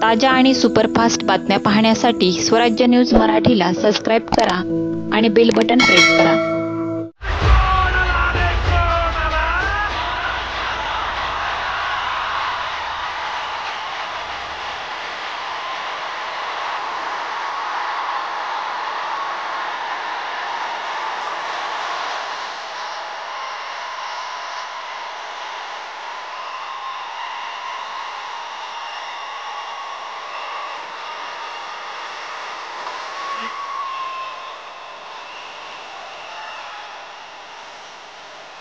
ताज्या आणि सुपरफास्ट बातम्या पाहण्यासाठी स्वराज्य न्यूज मराठीला सबस्क्राईब करा आणि बेल बटन प्रेस करा.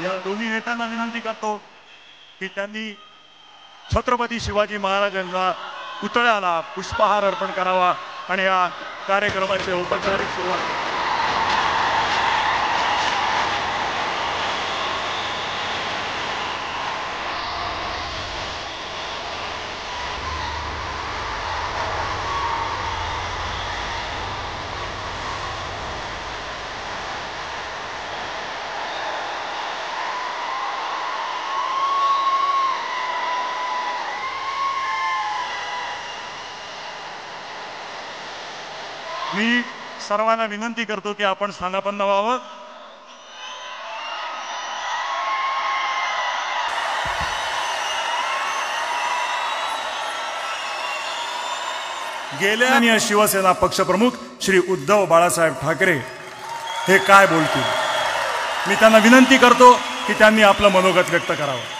या दोन्ही नेत्यांना विनंती करतो की त्यांनी छत्रपती शिवाजी महाराजांना पुतळ्याला पुष्पहार अर्पण करावा आणि या कार्यक्रमाचे औपचारिक सुरुवात. मी सर्वांना विनंती करतो की आपण स्थानापन्न व्हावं. गेल्या शिवसेना पक्षप्रमुख श्री उद्धव बाळासाहेब ठाकरे हे काय बोलतील, मी त्यांना विनंती करतो की त्यांनी आपलं मनोगत व्यक्त करावं.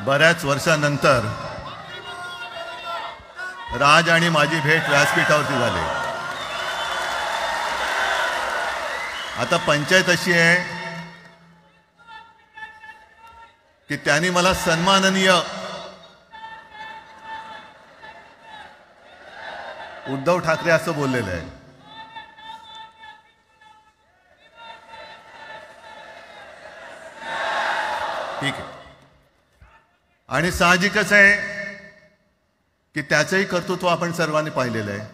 बऱ्याच वर्षांनंतर राज आणि माझी भेट व्यासपीठावरती झाली. आता पंचायत अशी आहे की त्यांनी मला सन्माननीय उद्धव ठाकरे असं बोललेलं आहे. ठीक आहे, आणि साहजिकच आहे की त्याचंही कर्तृत्व आपण सर्वांनी पाहिलेलं आहे.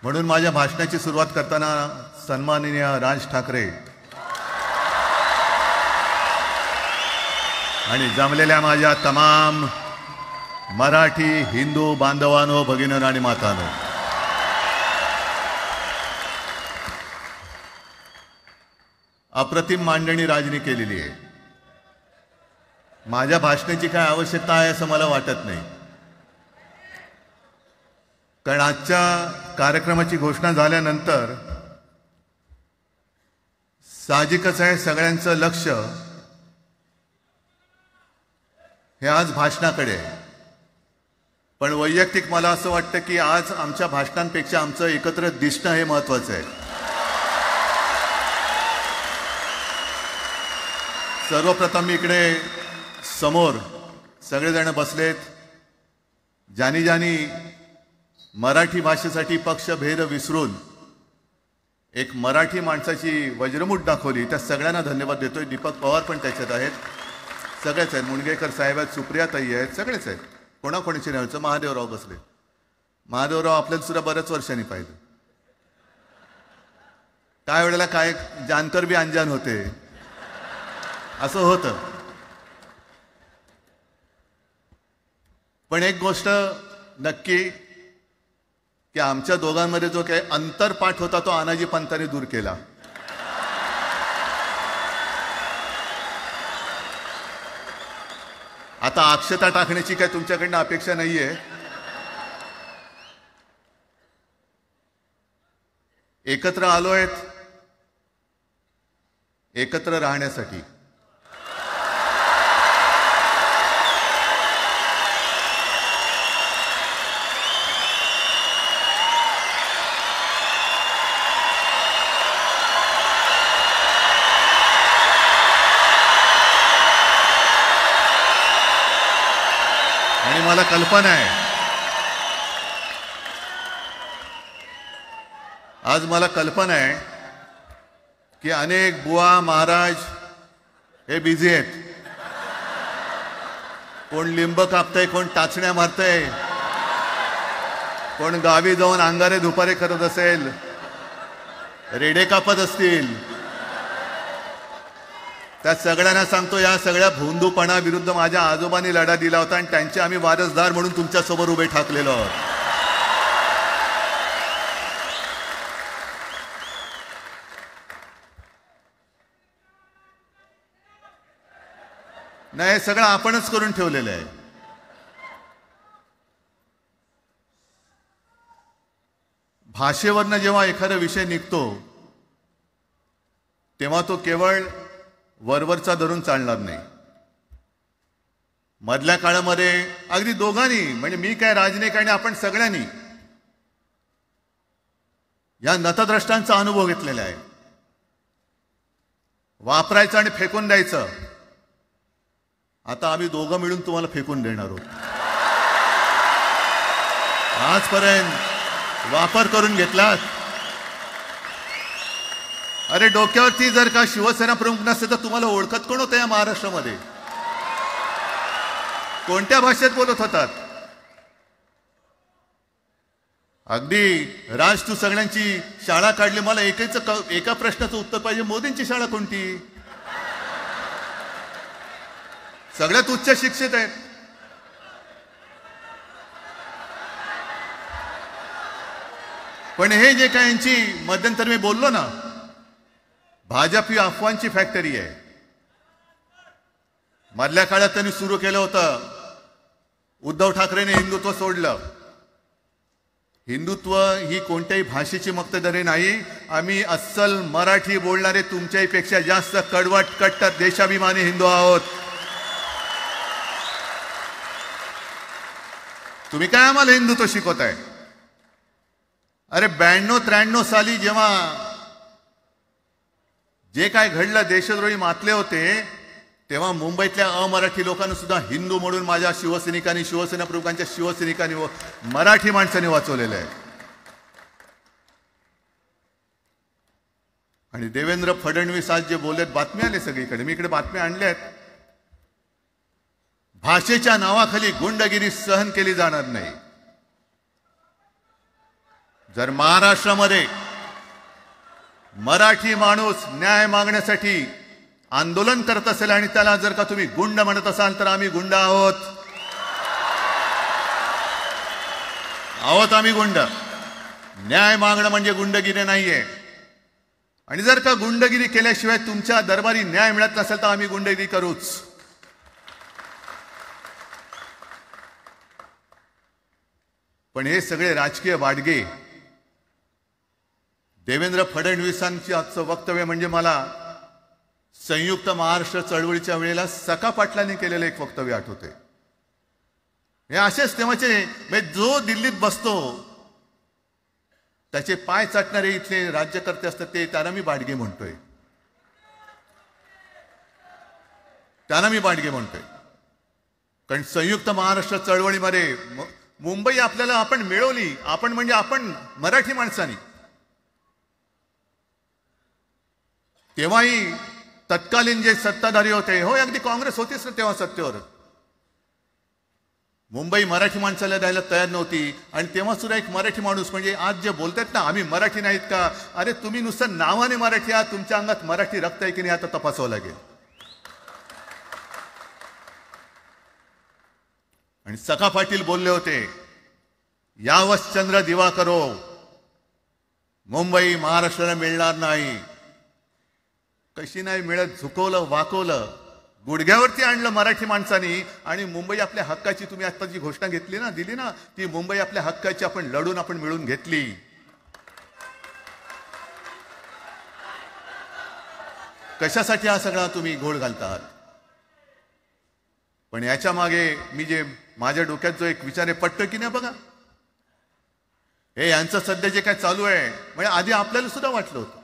म्हणून माझ्या भाषणाची सुरुवात करताना सन्माननीय राज ठाकरे आणि जमलेल्या माझ्या तमाम मराठी हिंदू बांधवांनो, भगिनींनो आणि मातांनो, अप्रतिम मांडणी राजनी केलेली आहे. माझ्या भाषणाची काय आवश्यकता आहे असं मला वाटत नाही, कारण आजच्या कार्यक्रमाची घोषणा झाल्यानंतर साहजिकच आहे सगळ्यांचं लक्ष हे आज भाषणाकडे आहे. पण वैयक्तिक मला असं वाटतं की आज आमच्या भाषणांपेक्षा आमचं एकत्र दिसणं हे महत्त्वाचं आहे. सर्वप्रथम मी इकडे समोर सगळेजण बसलेत, ज्यांनी ज्यांनी मराठी भाषेसाठी पक्षभेद विसरून एक मराठी माणसाची वज्रमूठ दाखवली, त्या सगळ्यांना धन्यवाद देतोय. दीपक पवार पण त्याच्यात आहेत, सगळेच आहेत, मुणगेकर साहेब आहेत, सुप्रियाताई आहेत, सगळेच आहेत. कोणाकोणीचे नाही, महादेवराव बसले. महादेवराव आपल्याला सुद्धा बऱ्याच वर्षांनी पाहिलं. काय वेळेला काय जानकर बी अंजान होते असं होतं. पण एक गोष्ट नक्की की आमच्या दोघांमध्ये जो काही अंतरपाठ होता तो आनाजी पंतांनी दूर केला. आता अक्षता टाकण्याची काय तुमच्याकडनं अपेक्षा नाहीये. एकत्र आलोयत एकत्र राहण्यासाठी. आणि मला कल्पना आहे आज मला कल्पना आहे की अनेक बुवा महाराज हे बिझी आहेत. कोण लिंब कापतंय, कोण टाचण्या मारतंय, कोण गावी जाऊन अंगारे दुपारे करत असेल, रेडे कापत असतील. त्या सगळ्यांना सांगतो, या सगळ्या भोंदूपणा विरुद्ध माझ्या आजोबांनी लढा दिला होता आणि त्यांचे आम्ही वारसदार म्हणून तुमच्यासमोर उभे ठाकलेलो आहोत. नाही, हे सगळं आपणच करून ठेवलेलं आहे. भाषेवरनं जेव्हा एखादा विषय निघतो तेव्हा तो केवळ वरवरचा धरून चालणार नाही. मधल्या काळामध्ये अगदी दोघांनी, म्हणजे मी काय, राजनिक आणि आपण सगळ्यांनी या नतद्रष्टांचा अनुभव घेतलेला आहे. वापरायचं आणि फेकून द्यायचं. आता आम्ही दोघं मिळून तुम्हाला फेकून देणार आहोत. आजपर्यंत वापर करून घेतलात. अरे डोक्यावरती जर का शिवसेना प्रमुख नसते तर तुम्हाला ओळखत कोण होतं या महाराष्ट्रामध्ये? कोणत्या भाषेत बोलत होतात? अगदी राज, तू सगळ्यांची शाळा काढली, मला एका प्रश्नाचं उत्तर पाहिजे, मोदींची शाळा कोणती? सगळ्यात उच्च शिक्षित आहेत. पण हे जे काय यांची मध्यंतर मी बोललो ना, भाजप ही अफवांची फॅक्टरी आहे. मधल्या काळात त्यांनी सुरू केलं होतं, उद्धव ठाकरेने हिंदुत्व सोडलं. हिंदुत्व ही कोणत्याही भाषेची मक्तेदारी नाही. आम्ही अस्सल मराठी बोलणारे तुमच्यापेक्षा जास्त कडवट कट्टर देशाभिमानी हिंदू आहोत. तुम्ही काय आम्हाला हिंदुत्व शिकवताय? अरे 92-93 साली जेव्हा जे काय घडलं, देशद्रोही मातले होते, तेव्हा मुंबईतल्या अमराठी लोकांना सुद्धा हिंदू म्हणून माझ्या शिवसैनिकांनी, शिवसेना प्रमुखांच्या शिवसैनिकांनी व मराठी माणसांनी वाचवलेलं आहे. आणि देवेंद्र फडणवीस आज जे बोललेत, बातमी आले सगळीकडे, मी इकडे बातम्या आणल्यात. भाषेच्या नावाखाली गुंडगिरी सहन केली जाणार नाही. जर महाराष्ट्रामध्ये मराठी माणूस न्याय मागण्यासाठी आंदोलन करत असेल आणि त्याला जर का तुम्ही गुंड म्हणत असाल तर आम्ही गुंड आहोत. आम्ही गुंड. न्याय मागणं म्हणजे गुंडगिरी नाहीये. आणि जर का गुंडगिरी केल्याशिवाय तुमच्या दरबारी न्याय मिळत नसेल तर आम्ही गुंडगिरी करूच. पण हे सगळे राजकीय वाडगे, देवेंद्र फडणवीसांची आजचं वक्तव्य म्हणजे मला संयुक्त महाराष्ट्र चळवळीच्या वेळेला सखा पाटलांनी केलेलं एक वक्तव्य आठवते. हे असेच तेव्हाचे, जो दिल्लीत बसतो त्याचे पाय चाटणारे इथले राज्यकर्ते असतात, ते त्यांना मी बाडगे म्हणतोय. कारण संयुक्त महाराष्ट्र चळवळीमध्ये मुंबई आपल्याला आपण मिळवली. आपण म्हणजे आपण मराठी माणसांनी. तेव्हाही तत्कालीन जे सत्ताधारी होते, हो अगदी काँग्रेस होतीच ना तेव्हा सत्तेवर, मुंबई मराठी माणसाला द्यायला तयार नव्हती. आणि तेव्हा सुद्धा एक मराठी माणूस, म्हणजे आज जे बोलतात ना आम्ही मराठी नाहीत का, अरे तुम्ही नुसतं नावाने मराठी आहात, तुमच्या अंगात मराठी रक्त आहे की नाही आता तपासावं लागेल. आणि सखा पाटील बोलले होते, यावच चंद्र दिवा करो, मुंबई महाराष्ट्राला मिळणार नाही. कशी नाही मिळत, झुकवलं, वाकवलं, गुडघ्यावरती आणलं मराठी माणसानी. आणि मुंबई आपल्या हक्काची, तुम्ही आता जी घोषणा घेतली ना, दिली ना, ती मुंबई आपल्या हक्काची आपण लढून आपण मिळून घेतली. कशासाठी हा सगळा तुम्ही घोळ घालतात? पण याच्या मागे मी जे माझ्या डोक्यात जो एक विचार आहे, पटतो की नाही बघा. हे यांचं सध्या जे काय चालू आहे, म्हणजे आधी आपल्याला सुद्धा वाटलं होतं.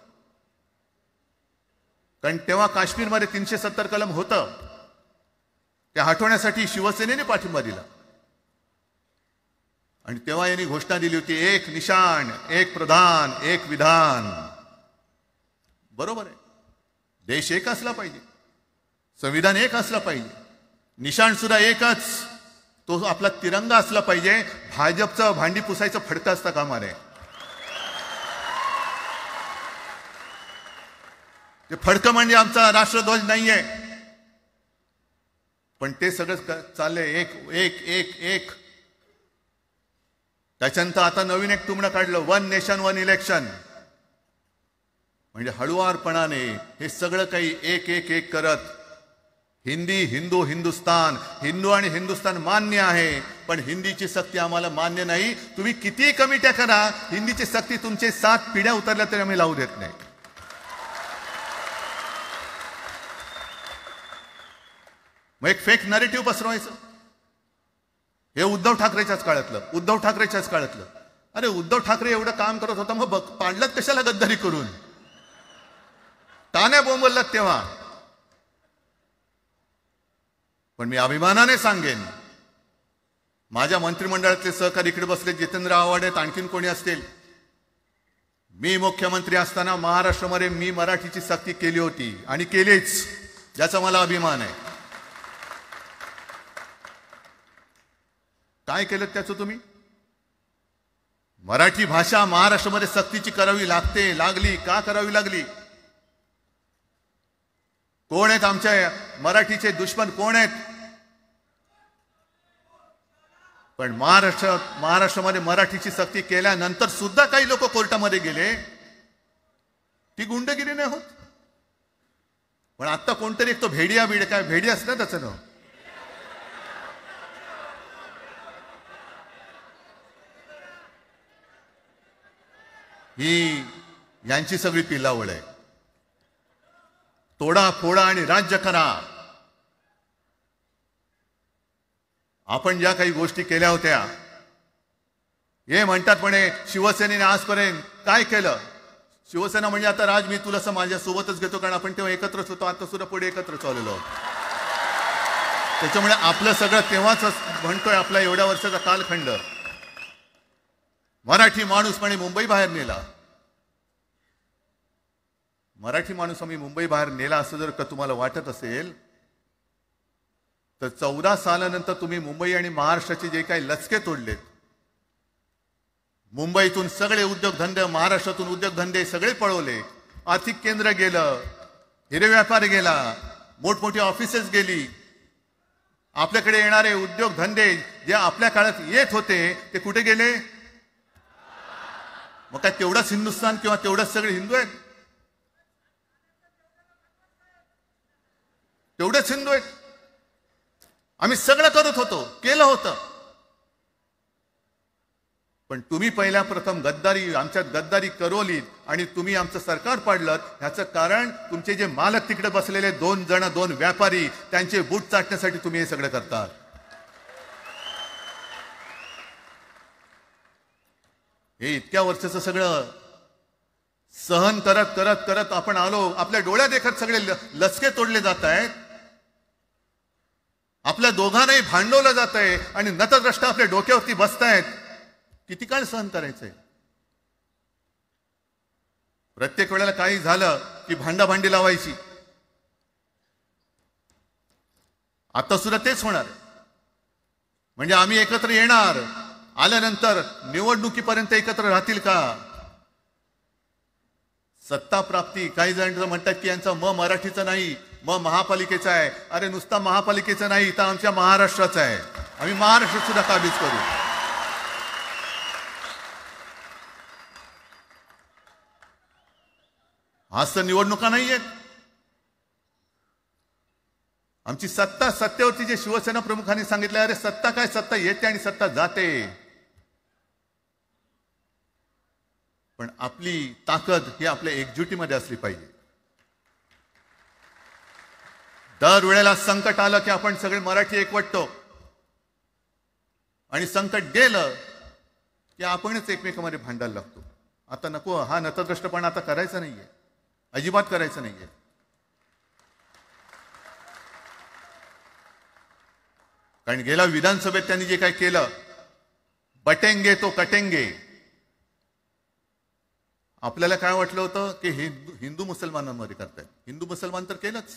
कारण तेव्हा काश्मीरमध्ये 370 कलम होतं, ते हटवण्यासाठी शिवसेनेने पाठिंबा दिला. आणि तेव्हा यांनी घोषणा दिली होती, एक निशाण, एक प्रधान, एक विधान. बरोबर आहे, देश एक असला पाहिजे, संविधान एक असला पाहिजे, निशाण सुद्धा एकच, तो आपला तिरंगा असला पाहिजे. भाजपचं भांडी पुसायचं फडकं असतं कामा नये. ते फडकं म्हणजे आमचा राष्ट्रध्वज नाहीये, पण ते सगळं चाललंय एक एक एक एक. त्याच्यानंतर आता नवीन एक तुमणं काढलं, 1 नेशन 1 इलेक्शन. म्हणजे हळुवारपणाने हे सगळं काही एक एक एक करत, हिंदी, हिंदू, हिंदुस्तान, हिंदू आणि हिंदुस्तान मान्य आहे, पण हिंदीची सक्ती आम्हाला मान्य नाही. तुम्ही कितीही कमिट्या करा, हिंदीची सक्ती तुमचे 7 पिढ्या उतरल्या तरी आम्ही लावू देत नाही. मग एक फेक नरेटिव्ह पसरवायचं. हे उद्धव ठाकरेच्याच काळातलं. अरे उद्धव ठाकरे एवढं काम करत होता, मग पाडलं कशाला गद्दारी करून? टाण्या बोंबललात तेव्हा. पण मी अभिमानाने सांगेन, माझ्या मंत्रिमंडळातले सहकारी इकडे बसले, जितेंद्र आव्हाड आहेत, आणखीन कोणी असतील. मी मुख्यमंत्री असताना महाराष्ट्रामध्ये मी मराठीची सक्ती केली होती आणि केलीच, ज्याचा मला अभिमान आहे. काय केलं त्याचं तुम्ही? मराठी भाषा महाराष्ट्रामध्ये सक्तीची करावी लागली. का करावी लागली? कोण आहेत आमच्या मराठीचे दुश्मन, कोण आहेत? पण महाराष्ट्रामध्ये मराठीची सक्ती केल्यानंतर सुद्धा काही लोक कोर्टामध्ये गेले. ती गुंडगिरी नाही होत. पण आता कोणतरी एक तो भेडी असतं त्याचं नाव, ही यांची सगळी पिलावळ आहे. तोडा फोडा आणि राज्य करा. आपण ज्या काही गोष्टी केल्या होत्या, हे म्हणतात म्हणे शिवसेनेने आजपर्यंत काय केलं. शिवसेना म्हणजे आता राज, मी तुला माझ्या सोबतच घेतो, कारण आपण तेव्हा एकत्रच होतो, आता सुद्धा पुढे एकत्र चाललेलो आहोत. त्याच्यामुळे आपलं सगळं तेव्हाच म्हणतोय, आपला एवढ्या वर्षाचा कालखंड. मराठी माणूस म्हणे मुंबई बाहेर नेला. मराठी माणूस आम्ही मुंबई बाहेर नेला असं जर का तुम्हाला वाटत असेल, तर 14 सालानंतर तुम्ही मुंबई आणि महाराष्ट्राचे जे काही लचके तोडलेत, मुंबईतून सगळे उद्योगधंदे, महाराष्ट्रातून उद्योगधंदे सगळे पळवले, आर्थिक केंद्र गेलं, हिरे व्यापार गेला, मोठमोठी ऑफिसेस गेली. आपल्याकडे येणारे उद्योगधंदे जे आपल्या काळात येत होते ते कुठे गेले? मग काय तेवढाच हिंदुस्थान किंवा तेवढाच सगळे हिंदू आहेत? तेवढेच हिंदू आहेत. आम्ही सगळं करत होतो, केलं होतं. पण तुम्ही पहिल्या प्रथम आमच्यात गद्दारी करवलीत आणि तुम्ही आमचं सरकार पाडलं. ह्याचं कारण तुमचे जे मालक तिकडे बसलेले 2 व्यापारी, त्यांचे बूट चाटण्यासाठी तुम्ही हे सगळं करतात. हे इतक्या वर्षाचं सगळं सहन करत करत करत आपण आलो. आपल्या डोळ्या देखत सगळे लचके तोडले जात आहेत. आपल्या दोघांनाही भांडवलं जात आहे आणि नतद्रष्टा आपल्या डोक्यावरती बसतायत. किती काळ सहन करायचंय? प्रत्येक वेळेला काही झालं की भांडाभांडी लावायची. आता सुद्धा तेच होणार. म्हणजे आम्ही एकत्र येणार, आल्यानंतर निवडणुकीपर्यंत एकत्र राहतील का? सत्ता प्राप्ती, काही जण म्हणतात की यांचा मराठीचा नाही, महापालिकेचा आहे. अरे नुसता महापालिकेचा नाही, तर आमच्या महाराष्ट्राचा आहे. आम्ही महाराष्ट्र सुद्धा काबीज करू. आज तर निवडणुका नाही आहेत. आमची सत्तेवरती जे शिवसेना प्रमुखांनी सांगितलं, अरे सत्ता काय, सत्ता येते आणि सत्ता जाते. पण आपली ताकद ही आपल्या एकजुटीमध्ये असली पाहिजे. दर वेळेला संकट आलं की आपण सगळे मराठी एकवटतो आणि संकट गेलं की आपणच एकमेकांमध्ये भांडायला लागतो. आता नको, हा नतद्रष्टपणा आता करायचा नाहीये, अजिबात करायचं नाहीये. कारण गेल्या विधानसभेत त्यांनी जे काही केलं, बटेंगे तो कटेंगे. आपल्याला काय वाटलं होतं की हिंदू मुसलमानांमध्ये करतायत. हिंदू मुसलमान तर केलंच,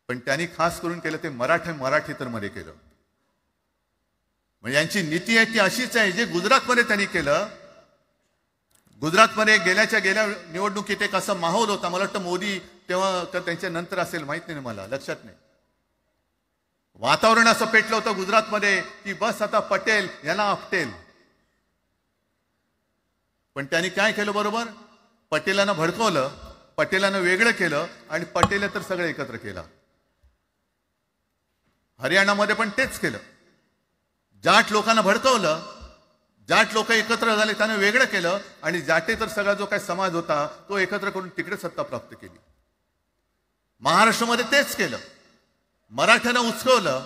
पण त्यांनी खास करून केलं ते मराठी तर मध्ये केलं. म्हणजे यांची नीती आहे ती अशीच आहे जे गुजरातमध्ये त्यांनी केलं. गुजरातमध्ये गेल्या निवडणुकीत एक असा माहोल होता, मला वाटतं मोदी तेव्हा तर त्यांच्या नंतर असेल, माहित नाही मला, लक्षात नाही. वातावरण असं पेटलं होतं गुजरातमध्ये की बस आता पटेल यांना आपटेल. पण त्यांनी काय केलं बरोबर, पटेलांना भडकवलं, पटेलांना वेगळं केलं आणि पटेल तर सगळं एकत्र केलं. हरियाणामध्ये पण तेच केलं. जाट लोकांना भडकवलं, जाट लोक एकत्र झाले त्यांना वेगळं केलं आणि जाटे तर सगळा जो काही समाज होता तो एकत्र करून तिकडे सत्ता प्राप्त केली. महाराष्ट्रामध्ये तेच केलं, मराठ्यांना उचकवलं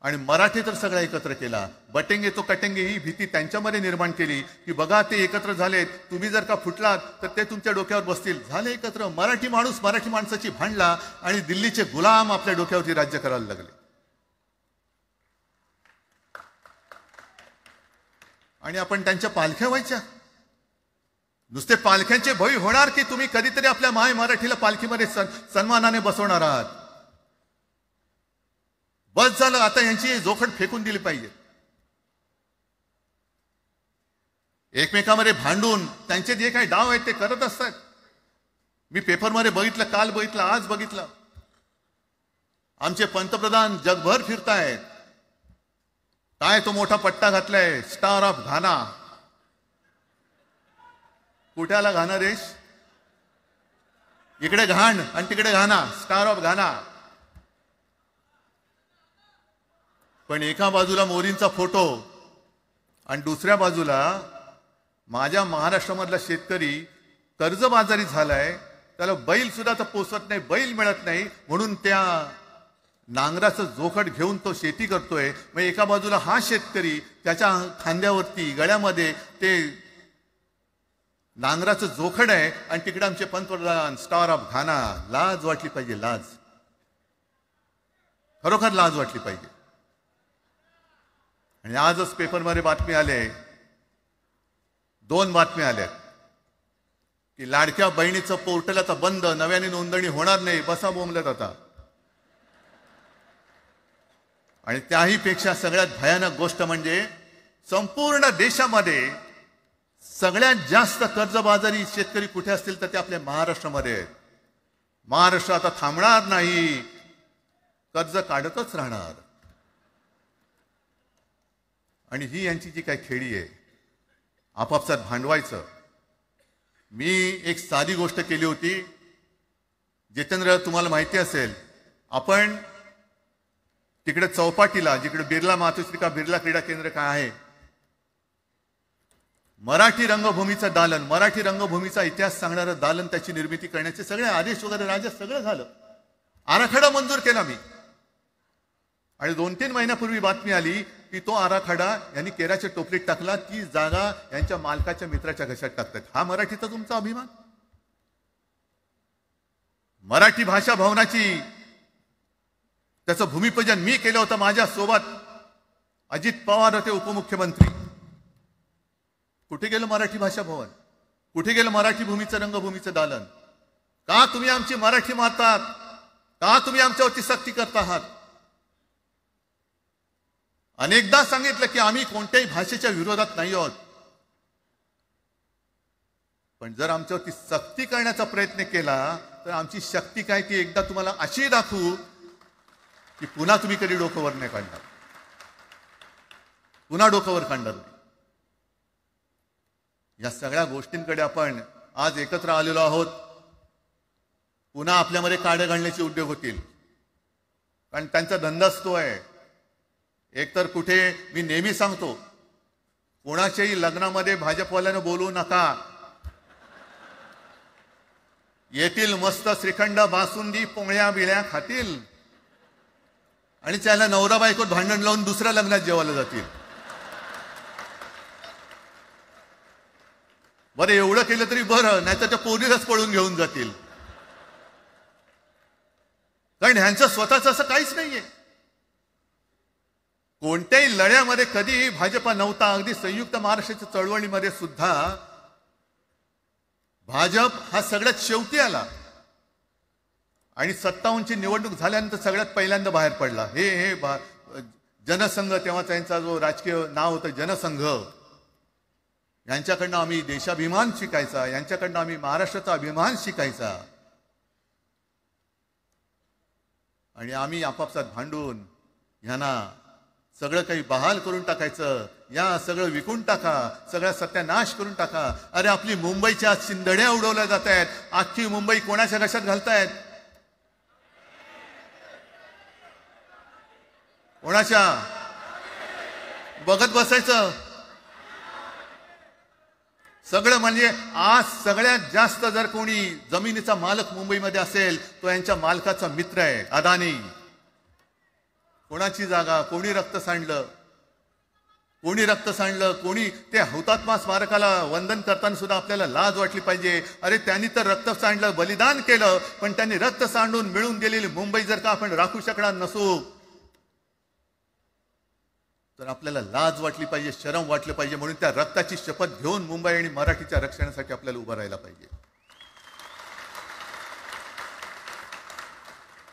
आणि मराठी तर सगळा एकत्र केला. बटेंगे तो कटेंगे ही भीती त्यांच्यामध्ये निर्माण केली की बघा ते एकत्र झालेत, तुम्ही जर का फुटलात तर ते तुमच्या डोक्यावर बसतील. झाले एकत्र. मराठी माणूस मराठी माणसाची भांडला आणि दिल्लीचे गुलाम आपल्या डोक्यावरती राज्य करायला लागले. आणि आपण त्यांच्या पालख्या व्हायच्या. नुसते पालख्यांचे भय होणार की तुम्ही कधीतरी आपल्या माय मराठीला पालखीमध्ये सन्मानाने बसवणार आहात. बस झालं, आता यांची जोखड फेकून दिली पाहिजे. एकमेकांमध्ये भांडून त्यांचे जे काही डाव आहेत ते करत असतात. मी पेपरमध्ये बघितलं, काल बघितलं, आज बघितलं. आमचे पंतप्रधान जगभर फिरतायत. काय तो मोठा पट्टा घातलाय, स्टार ऑफ घाना. कुठे आला घाना देश? इकडे घाण आणि तिकडे घाना, स्टार ऑफ घाना. पण एका बाजूला मोदींचा फोटो आणि दुसऱ्या बाजूला माझ्या महाराष्ट्रामधला शेतकरी कर्जबाजारी झालाय, त्याला बैल सुद्धा तर पोचत नाही, बैल मिळत नाही, म्हणून त्या नांगराचं जोखड घेऊन तो शेती करतोय. मग एका बाजूला हा शेतकरी त्याच्या खांद्यावरती गळ्यामध्ये ते नांगराचं जोखड आहे आणि तिकडे आमचे पंतप्रधान स्टार ऑफ घाना. लाज वाटली पाहिजे, लाज, खरोखर लाज वाटली पाहिजे. आणि आजच पेपरमध्ये बातमी आले, 2 बातम्या आल्या की लाडक्या बहिणीचं पोर्टल आता बंद, नव्याने नोंदणी होणार नाही, बसा बोंबलत आता. आणि त्याही पेक्षा सगळ्यात भयानक गोष्ट म्हणजे संपूर्ण देशामध्ये सगळ्यात जास्त कर्जबाजारी शेतकरी कुठे असतील तर ते आपल्या महाराष्ट्रामध्ये आहेत. महाराष्ट्र आता थांबणार नाही, कर्ज काढतच राहणार. आणि ही यांची जी काही खेळी आहे, आपापसात भांडवायचं. मी एक साधी गोष्ट केली होती. जितेंद्र, तुम्हाला माहिती असेल, आपण तिकडे चौपाटीला, जिकडे बिर्ला मातोश्री का बिर्ला क्रीडा केंद्र काय आहे, मराठी रंगभूमीचं दालन, मराठी रंगभूमीचा इतिहास सांगणारं दालन, त्याची निर्मिती करण्याचे सगळे आदेश वगैरे राज्यात सगळं झालं. आराखडा मंजूर केला मी. आणि 2-3 महिन्यापूर्वी बातमी आली की तो आराखडा यांनी केराच्या टोपलीत टाकला, ती जागा यांच्या मालकाच्या मित्राच्या घशात टाकतात. हा मराठीचा तुमचा अभिमान? मराठी भाषा भवनाची त्याचं भूमिपूजन मी केलं होतं. माझ्यासोबत अजित पवार होते उपमुख्यमंत्री. कुठे गेलं मराठी भाषा भवन? कुठे गेलं मराठी भूमीचं रंगभूमीचं दालन? का तुम्ही आमची मराठी मारतात? का तुम्ही आमच्यावरती सक्ती करता आहात? अनेकदा सांगितलं की आम्ही कोणत्याही भाषेच्या विरोधात नाही आहोत, पण जर आमच्यावरती सक्ती करण्याचा प्रयत्न केला तर आमची शक्ती काय ती एकदा तुम्हाला अशी दाखवू की पुन्हा तुम्ही कधी डोकं वर नाही काढणार, पुन्हा डोकं वर काढणार नाही. या सगळ्या गोष्टींकडे आपण आज एकत्र आलेलो आहोत. पुन्हा आपल्यामध्ये काड्या घालण्याचे उद्योग होतील, कारण त्यांचा धंदाच तो आहे. एकतर कुठे, मी नेहमी सांगतो, कोणाच्याही लग्नामध्ये भाजपवाल्यानं बोलू नका. येतील मस्त श्रीखंड, बासुंदी, पोळ्या बिळ्या खातील आणि त्याला नवरा बायकोत भांडण लावून दुसऱ्या लग्नात जेवायला जातील. बरं, एवढं केलं तरी बरं, नाही तर त्या पोरीलाच पळून घेऊन जातील. कारण ह्यांचं स्वतःच असं काहीच नाहीये. कोणत्याही लढ्यामध्ये कधीही भाजपा नव्हता. अगदी संयुक्त महाराष्ट्राच्या चळवळीमध्ये सुद्धा भाजप हा सगळ्यात शेवटी आला आणि 57ची निवडणूक झाल्यानंतर सगळ्यात पहिल्यांदा बाहेर पडला. हे जनसंघ, तेव्हा त्यांचा जो राजकीय नाव होतं जनसंघ, यांच्याकडनं आम्ही देशाभिमान शिकायचा, यांच्याकडनं आम्ही महाराष्ट्राचा अभिमान शिकायचा. आणि आम्ही आपापसात भांडून ह्यांना सगळं काही बहाल करून टाकायचं, या सगळं विकून टाका, सगळा सत्यानाश करून टाका. अरे आपली मुंबईच्या शिंदड्या उडवल्या जात आहेत. अख्खी मुंबई कोणाच्या घशात घालतायत? कोणाच्या? बघत बसायचं सगळं. म्हणजे आज सगळ्यात जास्त जर कोणी जमिनीचा मालक मुंबईमध्ये असेल तो यांच्या मालकाचा मित्र आहे, अदानी. कोणाची जागा? कोणी रक्त सांडलं? कोणी ते हुतात्मा स्मारकाला वंदन करताना सुद्धा आपल्याला लाज वाटली पाहिजे. अरे त्यांनी तर रक्त सांडलं, बलिदान केलं, पण त्यांनी रक्त सांडून मिळून गेलेली मुंबई जर का आपण राखू शकणार नसू तर आपल्याला लाज वाटली पाहिजे, शरम वाटलं पाहिजे. म्हणून त्या रक्ताची शपथ घेऊन मुंबई आणि मराठीच्या रक्षणासाठी आपल्याला उभं राहायला पाहिजे.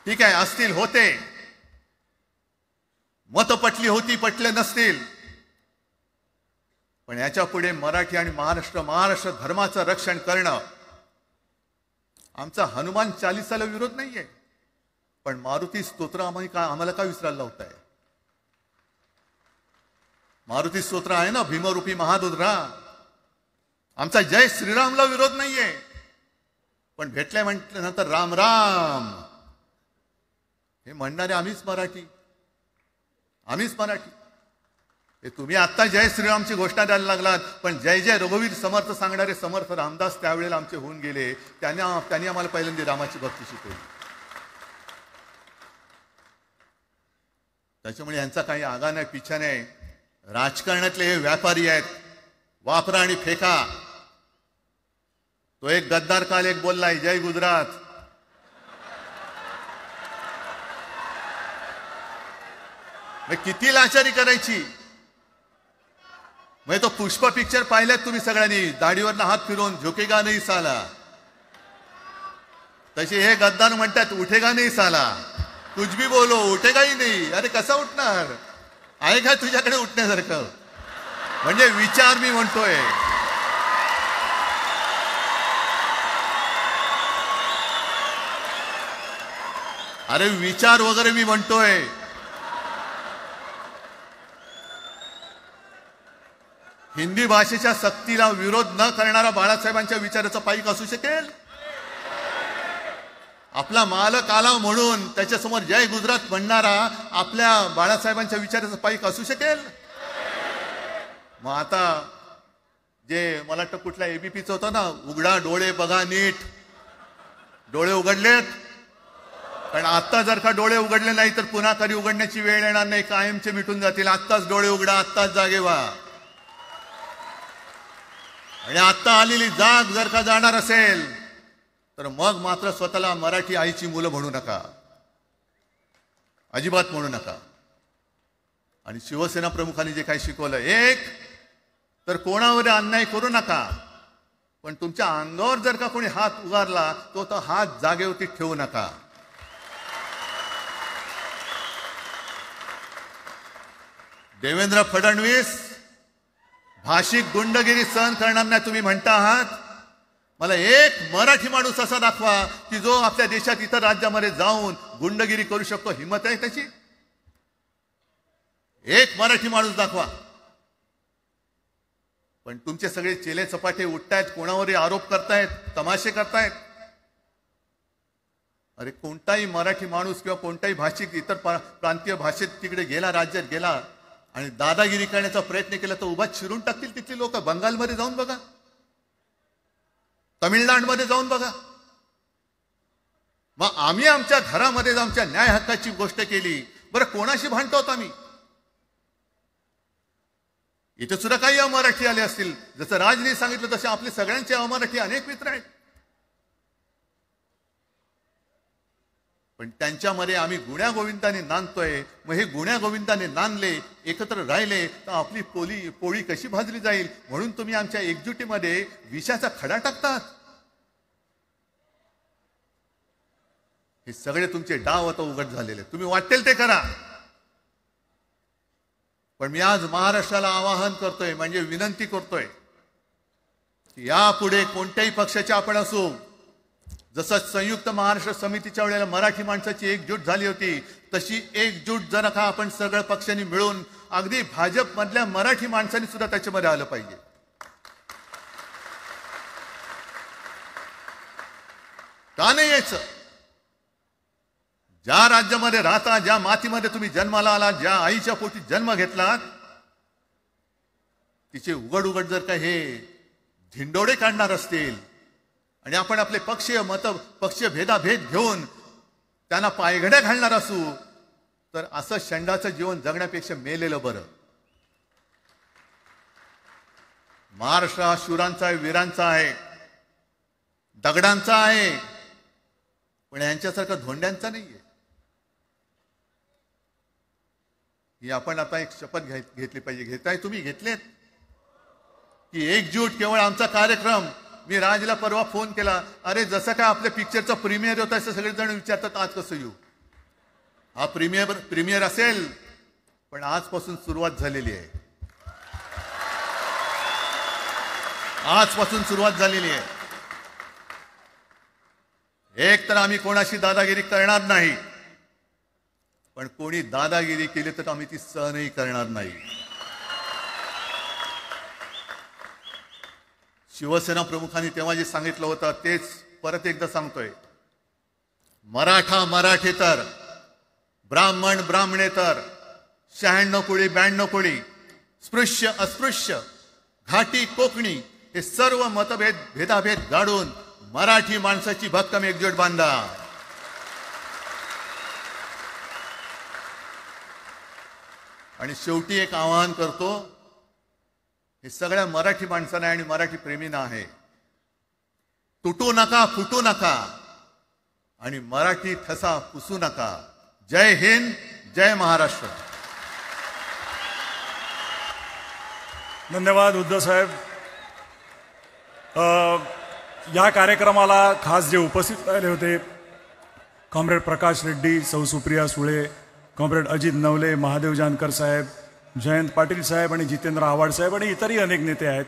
ठीक आहे, असतील, होते, मत पटली होती, पटले नसतील, पण याच्या पुढे मराठी आणि महाराष्ट्र धर्माचं रक्षण करणं आमचा हनुमान चालीसाला विरोध नाहीये. पण मारुती स्तोत्र आम्हाला का विसरायला लावताय? मारुती स्तोत्र आहे ना, भीमरूपी महारुद्रा. आमचा जय श्रीरामला विरोध नाहीये, पण भेटल्या म्हटल्यानंतर राम राम हे म्हणणारे आम्हीच मराठी. हे तुम्ही आता जय श्रीरामची घोषणा द्यायला लागलात, पण जय जय रघुवीर समर्थ सांगणारे समर्थ रामदास त्यावेळेला आमचे होऊन गेले. त्यांनी आम्हाला पहिल्यांदा रामाची भक्ती शिकवली. त्याच्यामुळे यांचा काही आगा नाही, पिछा नाही. राजकारणातले हे व्यापारी आहेत, वापरा आणि फेका. तो एक गद्दार काल एक बोललाय, जय गुजरात. किती लाचारी करायची? म्हणजे तो पुष्प पिक्चर पाहिल्यात तुम्ही सगळ्यांनी, दाढीवरनं हात फिरवून झुकेगा नाही साला. तसे हे गद्दार म्हणतात उठेगा नाही साला, कुछ भी बोलो उठेगाही नाही. अरे कसा उठणार? आहे का तुझ्याकडे उठण्यासारखं? म्हणजे विचार मी म्हणतोय. अरे विचार वगैरे मी म्हणतोय. हिंदी भाषेच्या सक्तीला विरोध न करणारा बाळासाहेबांच्या विचाराचा पाईक असू शकेल? आपला मालक आला म्हणून त्याच्यासमोर जय गुजरात म्हणणारा आपल्या बाळासाहेबांच्या विचाराचा पाईक असू शकेल? मग आता जे मला वाटतं कुठल्या एबीपीचं होतं ना, उघडा डोळे बघा नीट. डोळे उघडलेत? कारण आता जर का डोळे उघडले नाही तर पुन्हा कधी उघडण्याची वेळ येणार नाही, कायमचे मिटून जातील. आत्ताच डोळे उघडा, आत्ताच जागे व्हा. आणि आत्ता आलेली जाग जर का जाणार असेल तर मग मात्र स्वतःला मराठी आईची मुलं म्हणू नका, अजिबात म्हणू नका. आणि शिवसेना प्रमुखांनी जे काही शिकवलं, एक तर कोणावर अन्याय करू नका, पण तुमच्या अंगावर जर का कोणी हात उगारला तो हात जागेवरती ठेवू नका. देवेंद्र फडणवीस भाषिक गुंडगिरी सहन करणार नाही तुम्ही म्हणता आहात. मला एक मराठी माणूस असा दाखवा की जो आपल्या देशात इतर राज्यामध्ये जाऊन गुंडगिरी करू शकतो. हिम्मत आहे त्याची? एक मराठी माणूस दाखवा. पण तुमचे सगळे चेले चपाटे उठतायत, कोणावरही आरोप करतायत, तमाशे करतायत. अरे कोणताही मराठी माणूस किंवा कोणताही भाषिक इतर प्रांतीय भाषेत तिकडे गेला, राज्यात गेला आणि दादागिरी करण्याचा प्रयत्न केला तर उभा चिरून टाकतील तिथली लोक. बंगालमध्ये जाऊन बघा, तमिळनाडूमध्ये जाऊन बघा. मग आम्ही आमच्या घरामध्ये आमच्या न्याय हक्काची गोष्ट केली, बरं कोणाशी भांडतो आम्ही? इथे सुद्धा काही अमराठी आले असतील, जसं राजने सांगितलं तसे आपले सगळ्यांचे अमराठी अनेक मित्र आहेत. पण त्यांच्यामध्ये आम्ही गुण्यागोविंदाने नांदतोय. मग हे गुण्यागोविंदाने नांदले, एकत्र राहिले तर आपली पोळी कशी भाजली जाईल. म्हणून तुम्ही आमच्या एकजुटीमध्ये विषाचा खडा टाकतात. हे सगळे तुमचे डाव आता उघड झालेले. तुम्ही वाटेल ते करा. पण मी आज महाराष्ट्राला आवाहन करतोय, म्हणजे विनंती करतोय की यापुढे कोणत्याही पक्षाचे आपण असू, जसं संयुक्त महाराष्ट्र समितीच्या वेळेला मराठी माणसाची एकजूट झाली होती, तशी एकजूट जर का आपण सगळ्या पक्षांनी मिळून, अगदी भाजप मधल्या मराठी माणसांनी सुद्धा त्याच्यामध्ये आलं पाहिजे. का नाही यायचं? ज्या राज्यामध्ये राहता, ज्या मातीमध्ये तुम्ही जन्माला आला, ज्या आईच्या पोटी जन्म घेतलात, तिचे उघड उघड जर का हे धिंडोडे काढणार असतील आणि आपण आपले पक्षीय भेदाभेद घेऊन त्यांना पायघड्या घालणार असू, तर असं षंडाचं जीवन जगण्यापेक्षा मेलेलं बरं. महाराष्ट्र हा शूरांचा आहे, वीरांचा आहे, दगडांचा आहे, पण यांच्यासारखा धोंड्यांचा नाहीये. ही आपण आता एक शपथ घेतली पाहिजे. घेताय तुम्ही? घेतलेत की एकजूट केवळ आमचा कार्यक्रम. मी राजला परवा फोन केला, अरे जसं काय आपल्या पिक्चरचा प्रीमियर होता असं सगळेजण विचारतात आज कसं येऊ. हा प्रीमियर असेल, पण आजपासून सुरुवात झालेली आहे. आजपासून सुरुवात झालेली आहे. एक तर आम्ही कोणाशी दादागिरी करणार नाही, पण कोणी दादागिरी केली तर आम्ही ती सहनही करणार नाही. शिवसेना प्रमुखांनी तेव्हा जे सांगितलं होतं तेच परत एकदा सांगतोय. मराठा मराठेतर, ब्राह्मण ब्राह्मणेतर, 96 कोळी 92 कोळी, स्पृश्य अस्पृश्य, घाटी कोकणी, हे सर्व भेदाभेद गाडून मराठी माणसाची भक्कम एकजूट बांधा. आणि शेवटी एक आवाहन करतो, हे सगळ्या मराठी माणसांना आणि मराठी प्रेमींना आहे, तुटू नका, फुटू नका आणि मराठी ठसा पुसू नका. जय हिंद, जय महाराष्ट्र. धन्यवाद उद्धव साहेब. या कार्यक्रमाला खास जे उपस्थित राहिले होते, कॉम्रेड प्रकाश रेड्डी, सौ सुप्रिया सुळे, कॉम्रेड अजित नवले, महादेव जानकर साहेब, जयंत पाटील साहेब आणि जितेंद्र आव्हाड साहेब आणि इतरही अनेक नेते आहेत.